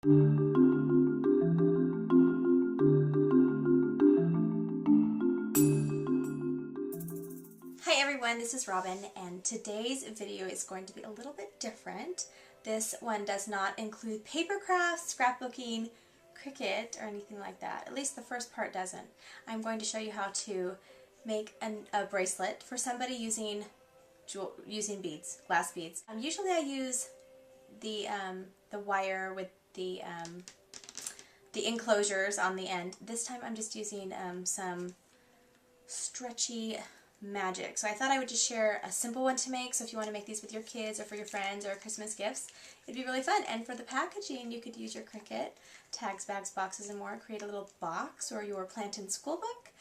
Hi everyone, this is Robin, and today's video is going to be a little bit different. This one does not include paper crafts, scrapbooking, Cricut, or anything like that. At least the first part doesn't. I'm going to show you how to make a bracelet for somebody using beads, glass beads. Usually I use the wire with the enclosures on the end. This time I'm just using some stretchy magic. So I thought I would just share a simple one to make, so if you want to make these with your kids or for your friends or Christmas gifts, it'd be really fun. And for the packaging, you could use your Cricut, tags, bags, boxes, and more. Create a little box, or your Plant and School book,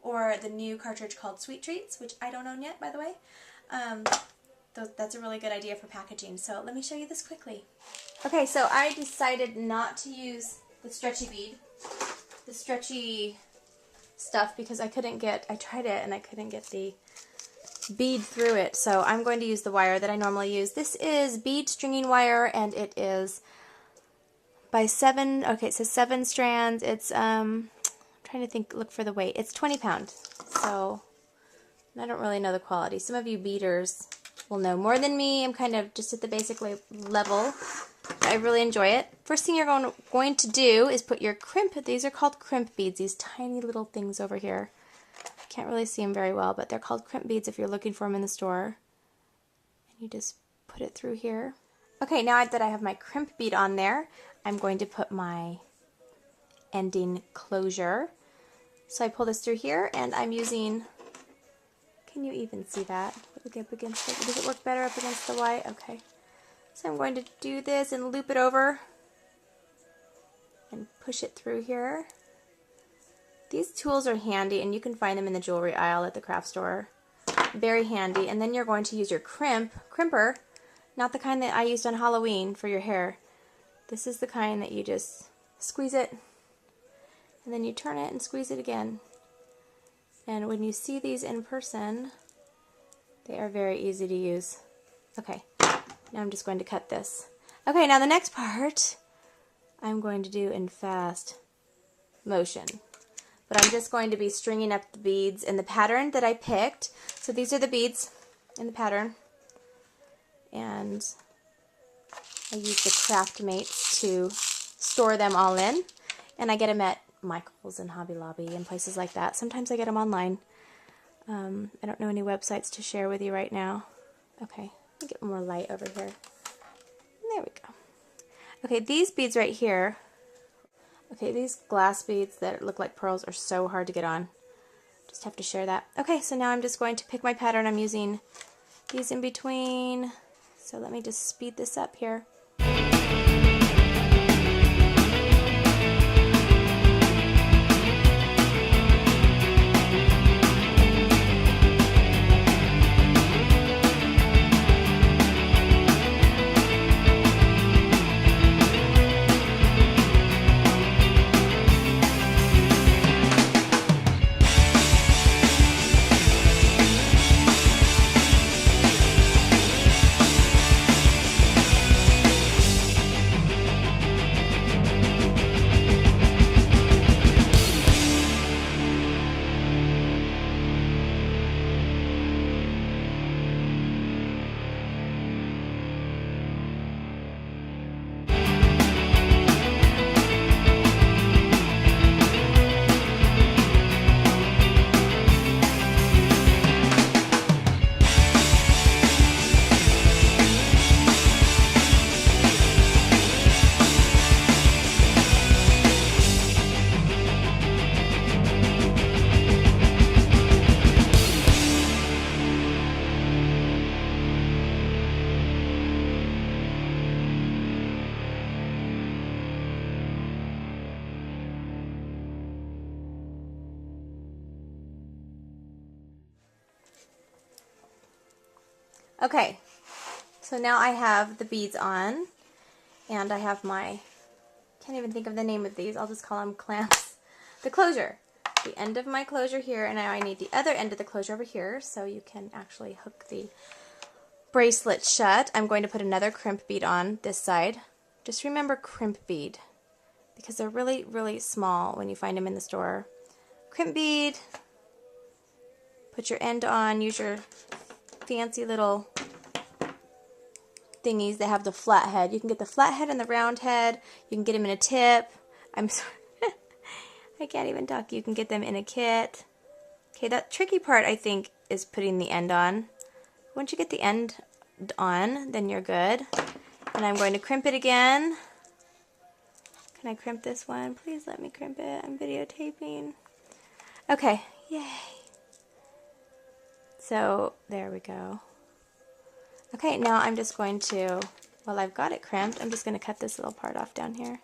or the new cartridge called Sweet Treats, which I don't own yet, by the way. That's a really good idea for packaging. So let me show you this quickly. Okay, so I decided not to use the stretchy bead, the stretchy stuff, because I tried it and I couldn't get the bead through it. So I'm going to use the wire that I normally use. This is bead stringing wire, and it is by 7, okay, it says 7 strands. It's, I'm trying to look for the weight. It's 20 pounds. So I don't really know the quality. Some of you beaders will know more than me. I'm kind of just at the basic level. I really enjoy it. First thing you're going to do is put your crimp, these are called crimp beads, these tiny little things over here. Can't really see them very well, but they're called crimp beads if you're looking for them in the store. And you just put it through here. Okay, now that I have my crimp bead on there, I'm going to put my ending closure. So I pull this through here, and I'm using, can you even see that? Look up against it. Does it work better up against the white? Okay. So I'm going to do this and loop it over and push it through here. These tools are handy, and you can find them in the jewelry aisle at the craft store. Very handy. And then you're going to use your crimper, not the kind that I used on Halloween for your hair. This is the kind that you just squeeze it, and then you turn it and squeeze it again. And when you see these in person, they are very easy to use. Okay. Now I'm just going to cut this. Okay, now the next part I'm going to do in fast motion. But I'm just going to be stringing up the beads in the pattern that I picked. So these are the beads in the pattern. And I use the craft mates to store them all in. And I get them at Michael's and Hobby Lobby and places like that. Sometimes I get them online. I don't know any websites to share with you right now. Okay. Get more light over here. There we go. Okay, these beads right here, okay, these glass beads that look like pearls are so hard to get on. Just have to share that. Okay, so now I'm just going to pick my pattern. I'm using these in between. So let me just speed this up here. Okay, so now I have the beads on, and I have my, can't even think of the name of these, I'll just call them clamps, the closure. The end of my closure here, and now I need the other end of the closure over here so you can actually hook the bracelet shut. I'm going to put another crimp bead on this side. Just remember crimp bead. because they're really, really small when you find them in the store. Crimp bead. Put your end on. Use your fancy little thingies that have the flat head. You can get the flat head and the round head. You can get them in a tip. I'm sorry. I can't even talk. You can get them in a kit. Okay, that tricky part, I think, is putting the end on. Once you get the end on, then you're good. And I'm going to crimp it again. Can I crimp this one? Please let me crimp it. I'm videotaping. Okay, yay. So, there we go. Okay, now I'm just going to, while I've got it crimped, I'm just going to cut this little part off down here.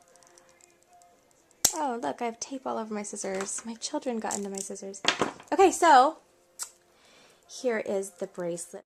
Oh, look, I have tape all over my scissors. My children got into my scissors. Okay, so here is the bracelet.